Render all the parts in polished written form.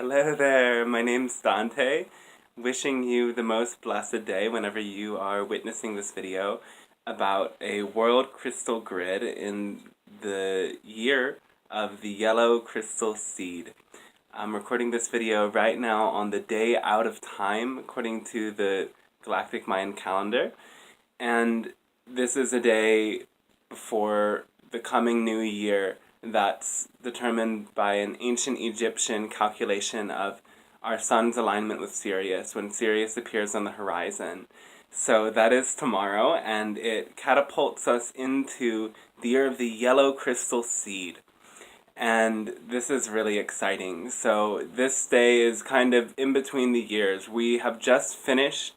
Hello there, my name's Dante, wishing you the most blessed day whenever you are witnessing this video about a world crystal grid in the year of the yellow crystal seed. I'm recording this video right now on the day out of time according to the Galactic Mayan calendar, and this is a day before the coming new year that's determined by an ancient Egyptian calculation of our sun's alignment with Sirius when Sirius appears on the horizon. So that is tomorrow, and it catapults us into the year of the yellow crystal seed. And this is really exciting. So this day is kind of in between the years. We have just finished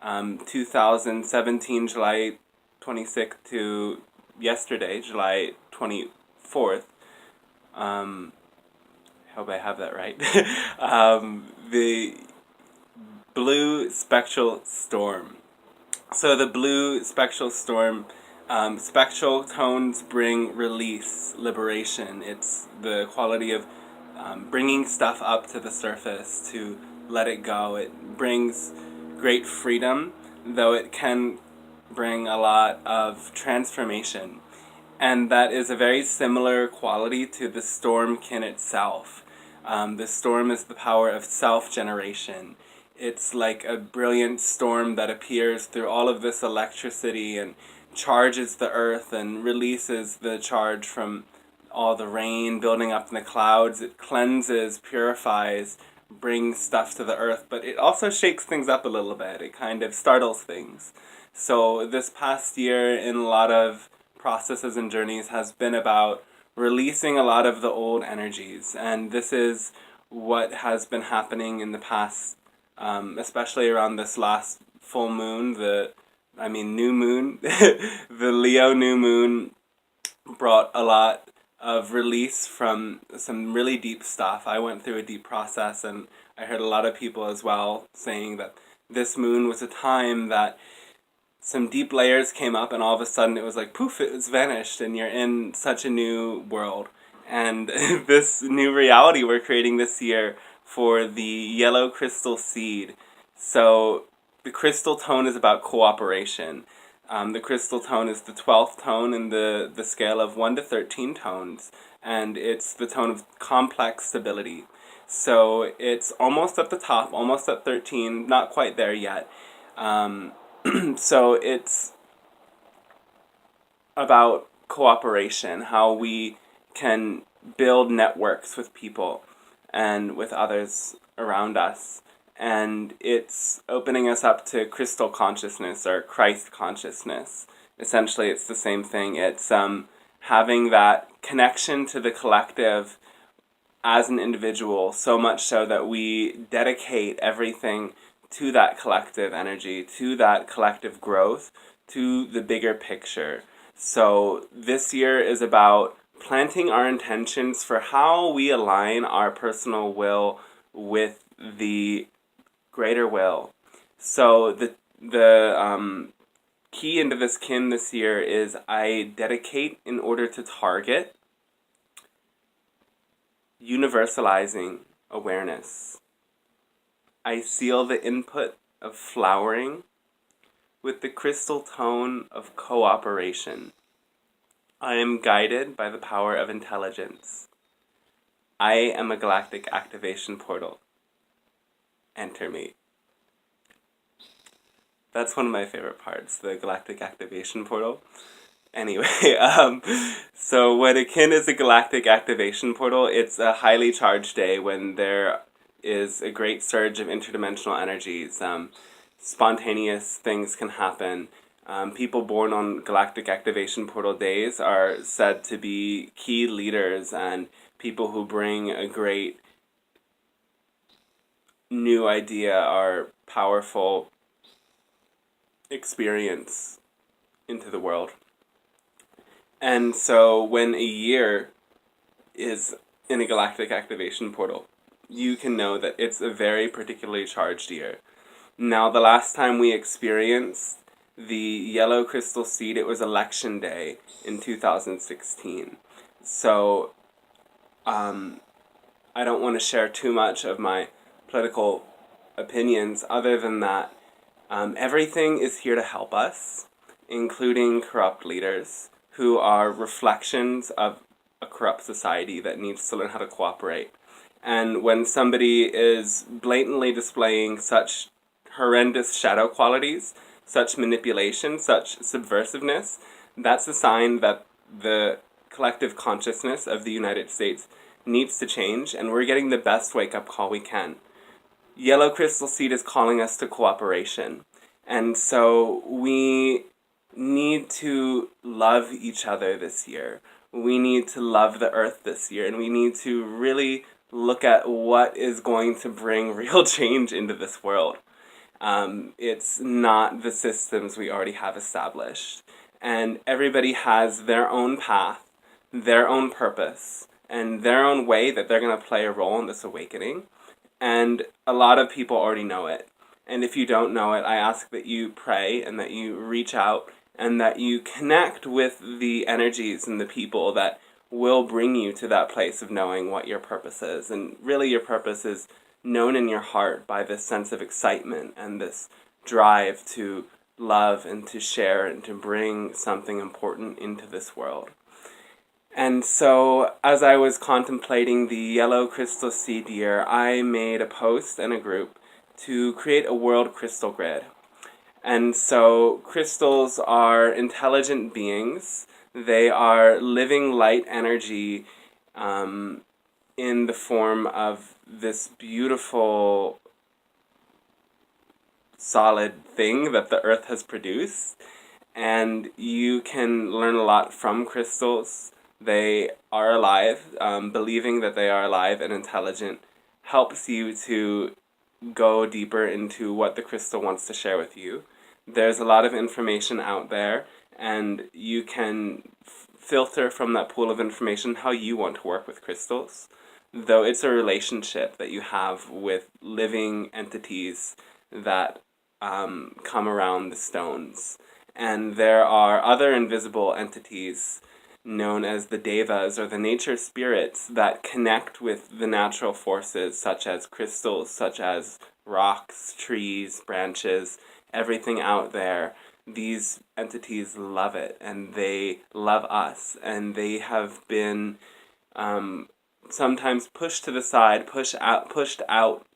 2017, July 26th to yesterday, July 24th. Hope I have that right. The blue spectral storm. So the blue spectral storm, spectral tones bring release, liberation. It's the quality of bringing stuff up to the surface to let it go. It brings great freedom, though it can bring a lot of transformation. And that is a very similar quality to the stormkin itself. The storm is the power of self-generation. It's like a brilliant storm that appears through all of this electricity and charges the earth and releases the charge from all the rain building up in the clouds. It cleanses, purifies, brings stuff to the earth, but it also shakes things up a little bit. It kind of startles things. So this past year in a lot of processes and journeys has been about releasing a lot of the old energies, and this is what has been happening in the past, especially around this last full moon, new moon. The Leo new moon brought a lot of release from some really deep stuff. I went through a deep process, and I heard a lot of people as well saying that this moon was a time that some deep layers came up, and all of a sudden it was like poof, it was vanished, and you're in such a new world. And this new reality we're creating this year for the yellow crystal seed. So the crystal tone is about cooperation. The crystal tone is the 12th tone in the scale of 1 to 13 tones, and it's the tone of complex stability. So it's almost at the top, almost at 13, not quite there yet. So it's about cooperation, how we can build networks with people and with others around us. And it's opening us up to crystal consciousness or Christ consciousness. Essentially, it's the same thing. It's having that connection to the collective as an individual, so much so that we dedicate everything to that collective energy, to that collective growth, to the bigger picture. So this year is about planting our intentions for how we align our personal will with the greater will. So the key into this kin this year is I dedicate in order to target universalizing awareness. I seal the input of flowering with the crystal tone of cooperation. I am guided by the power of intelligence. I am a galactic activation portal. Enter me. That's one of my favorite parts, the galactic activation portal. Anyway, so when a kin is a galactic activation portal, it's a highly charged day when there is a great surge of interdimensional energies. Spontaneous things can happen. People born on galactic activation portal days are said to be key leaders and people who bring a great new idea or powerful experience into the world. And so when a year is in a galactic activation portal, you can know that it's a very particularly charged year. Now, the last time we experienced the yellow crystal seed, it was election day in 2016. So I don't want to share too much of my political opinions other than that everything is here to help us, including corrupt leaders who are reflections of a corrupt society that needs to learn how to cooperate. And when somebody is blatantly displaying such horrendous shadow qualities, such manipulation, such subversiveness, that's a sign that the collective consciousness of the United States needs to change, and we're getting the best wake-up call we can. Yellow Crystal Seed is calling us to cooperation. And so we need to love each other this year. We need to love the earth this year, and we need to really look at what is going to bring real change into this world. It's not the systems we already have established. And everybody has their own path, their own purpose, and their own way that they're going to play a role in this awakening. And a lot of people already know it. And if you don't know it, I ask that you pray and that you reach out and that you connect with the energies and the people that will bring you to that place of knowing what your purpose is. And really your purpose is known in your heart by this sense of excitement and this drive to love and to share and to bring something important into this world. And so, as I was contemplating the Yellow Crystal Seed Year, I made a post and a group to create a world crystal grid. And so, crystals are intelligent beings. They are living light energy in the form of this beautiful, solid thing that the earth has produced. And you can learn a lot from crystals. They are alive. Believing that they are alive and intelligent helps you to go deeper into what the crystal wants to share with you. There's a lot of information out there, and you can filter from that pool of information how you want to work with crystals. Though it's a relationship that you have with living entities that come around the stones. And there are other invisible entities known as the devas or the nature spirits that connect with the natural forces such as crystals, such as rocks, trees, branches, everything out there. These entities love it and they love us, and they have been sometimes pushed to the side, pushed out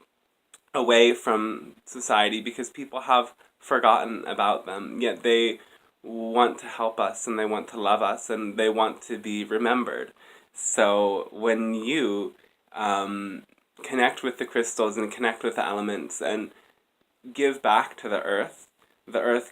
away from society because people have forgotten about them, yet they want to help us and they want to love us and they want to be remembered. So when you connect with the crystals and connect with the elements and give back to the earth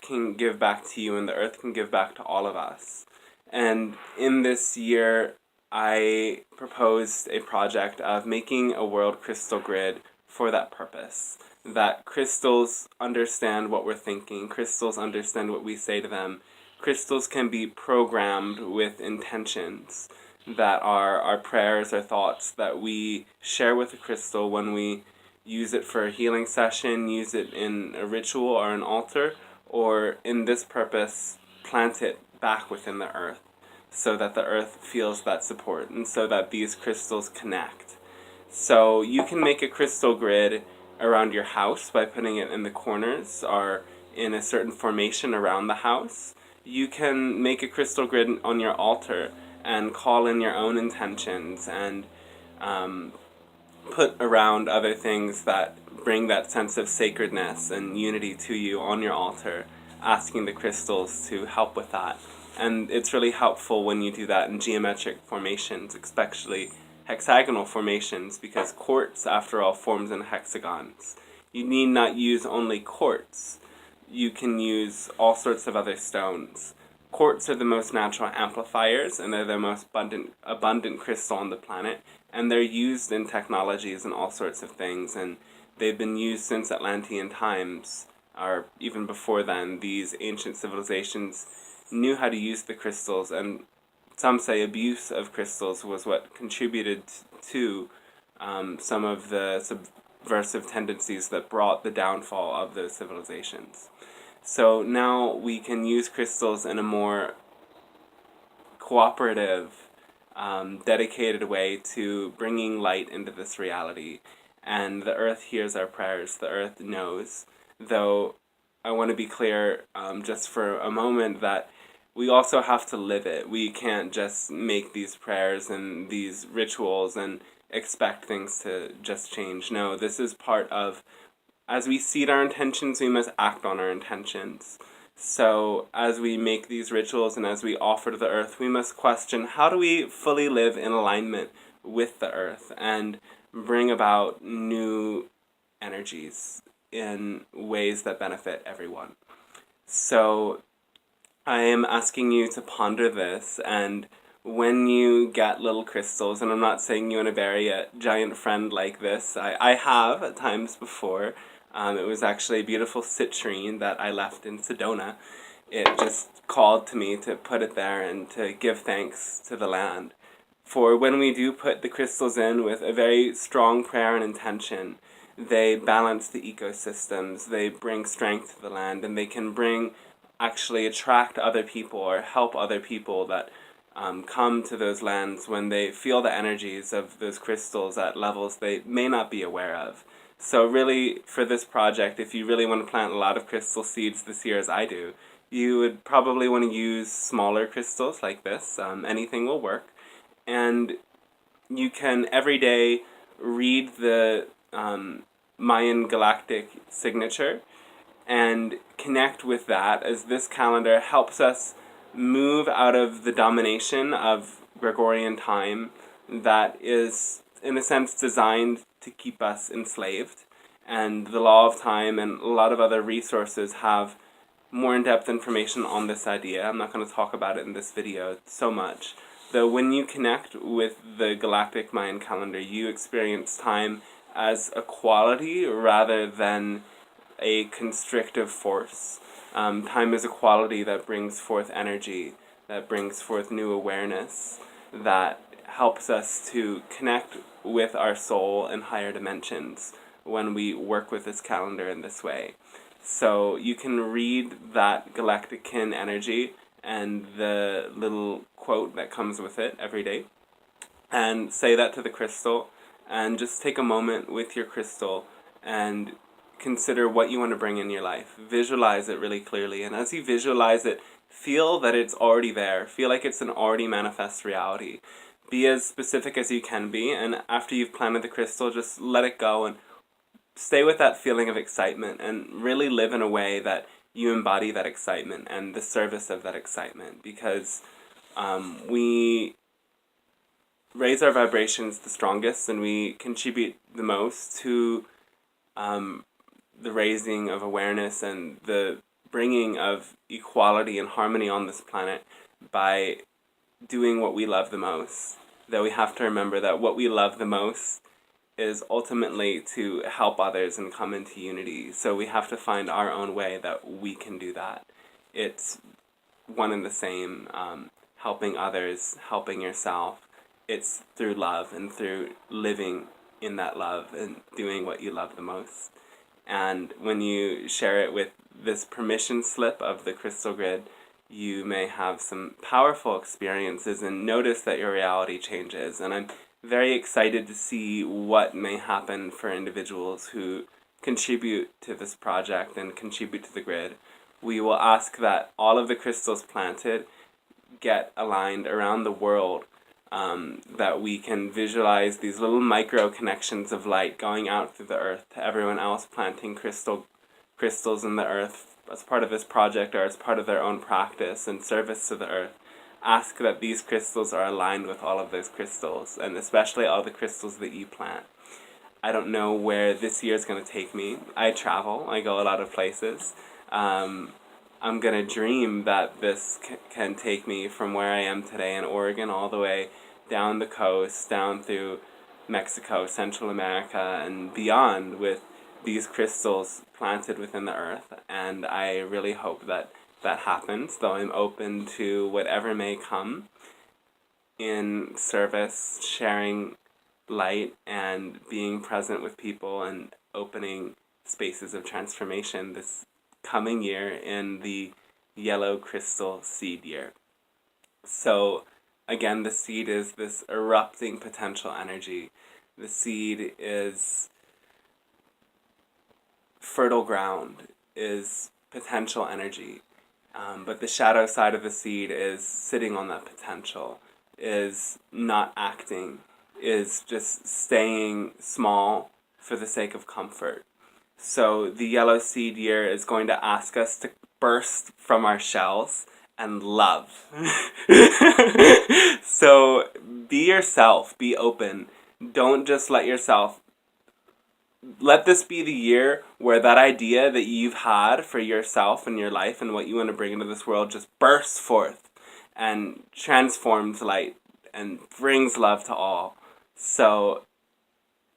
can give back to you, and the earth can give back to all of us. And in this year, I proposed a project of making a world crystal grid for that purpose. That crystals understand what we're thinking, crystals understand what we say to them. Crystals can be programmed with intentions that are our prayers or thoughts that we share with the crystal when we use it for a healing session, use it in a ritual or an altar, or in this purpose, plant it back within the earth so that the earth feels that support and so that these crystals connect. So you can make a crystal grid around your house by putting it in the corners or in a certain formation around the house. You can make a crystal grid on your altar and call in your own intentions and put around other things that bring that sense of sacredness and unity to you on your altar, asking the crystals to help with that. And it's really helpful when you do that in geometric formations, especially hexagonal formations, because quartz, after all, forms in hexagons. You need not use only quartz. You can use all sorts of other stones. Quartz are the most natural amplifiers, and they're the most abundant crystal on the planet, and they're used in technologies and all sorts of things, and they've been used since Atlantean times, or even before then. These ancient civilizations knew how to use the crystals, and some say abuse of crystals was what contributed to some of the subversive tendencies that brought the downfall of those civilizations. So now we can use crystals in a more cooperative, dedicated way to bringing light into this reality. And the earth hears our prayers, the earth knows. Though I want to be clear, just for a moment, that we also have to live it. We can't just make these prayers and these rituals and expect things to just change. No, this is part of, as we seed our intentions, we must act on our intentions. So, as we make these rituals and as we offer to the earth, we must question, how do we fully live in alignment with the earth and bring about new energies in ways that benefit everyone? So, I am asking you to ponder this, and when you get little crystals, and I'm not saying you want to bury a giant friend like this, I have at times before. It was actually a beautiful citrine that I left in Sedona. It just called to me to put it there and to give thanks to the land. For when we do put the crystals in with a very strong prayer and intention, they balance the ecosystems, they bring strength to the land, and they can actually attract other people or help other people that come to those lands when they feel the energies of those crystals at levels they may not be aware of. So really, for this project, if you really want to plant a lot of crystal seeds this year, as I do, you would probably want to use smaller crystals like this. Anything will work. And you can every day read the Mayan galactic signature and connect with that, as this calendar helps us move out of the domination of Gregorian time that is, in a sense, designed to keep us enslaved. And the law of time and a lot of other resources have more in-depth information on this idea. I'm not going to talk about it in this video so much. Though when you connect with the galactic Mayan calendar, you experience time as a quality rather than a constrictive force. Time is a quality that brings forth energy, that brings forth new awareness, that helps us to connect with our soul in higher dimensions when we work with this calendar in this way. So you can read that galactic kin energy and the little quote that comes with it every day, and say that to the crystal, and just take a moment with your crystal and consider what you want to bring in your life. Visualize it really clearly, and as you visualize it, feel that it's already there. Feel like it's an already manifest reality. Be as specific as you can be, and after you've planted the crystal, just let it go and stay with that feeling of excitement and really live in a way that you embody that excitement and the service of that excitement, because we raise our vibrations the strongest and we contribute the most to the raising of awareness and the bringing of equality and harmony on this planet by doing what we love the most. Though we have to remember that what we love the most is ultimately to help others and come into unity. So we have to find our own way that we can do that. It's one and the same, helping others, helping yourself. It's through love and through living in that love and doing what you love the most. And when you share it with this permission slip of the crystal grid, you may have some powerful experiences and notice that your reality changes. And I'm very excited to see what may happen for individuals who contribute to this project and contribute to the grid. We will ask that all of the crystals planted get aligned around the world, that we can visualize these little micro connections of light going out through the earth to everyone else planting crystals in the earth as part of this project or as part of their own practice and service to the earth. Ask that these crystals are aligned with all of those crystals, and especially all the crystals that you plant. I don't know where this year is going to take me. I travel. I go a lot of places. I'm going to dream that this can take me from where I am today in Oregon all the way down the coast, down through Mexico, Central America, and beyond with these crystals planted within the earth. And I really hope that that happens, though I'm open to whatever may come in service, sharing light, and being present with people and opening spaces of transformation this coming year in the yellow crystal seed year. So again, the seed is this erupting potential energy. The seed is fertile ground, is potential energy. But the shadow side of the seed is sitting on that potential, is not acting, is just staying small for the sake of comfort. So the yellow seed year is going to ask us to burst from our shells and love. So be yourself, be open. Don't just let this be the year where that idea that you've had for yourself and your life and what you want to bring into this world just bursts forth and transforms light and brings love to all. So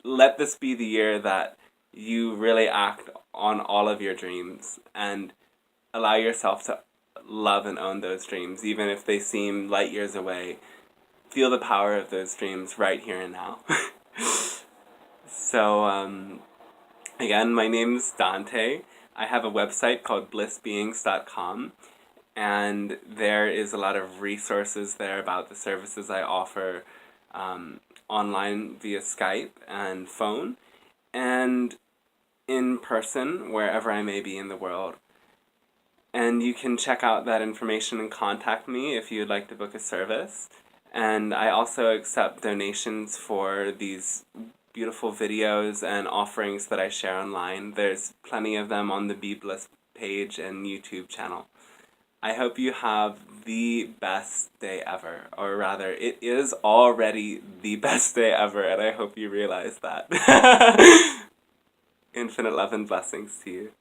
let this be the year that you really act on all of your dreams and allow yourself to love and own those dreams, even if they seem light years away. Feel the power of those dreams right here and now. So, again, my name's Dante. I have a website called blissbeings.com, and there is a lot of resources there about the services I offer online via Skype and phone, and in person, wherever I may be in the world. And you can check out that information and contact me if you'd like to book a service. And I also accept donations for these beautiful videos and offerings that I share online. There's plenty of them on the Be Bliss page and YouTube channel. I hope you have the best day ever, or rather, it is already the best day ever, and I hope you realize that. Infinite love and blessings to you.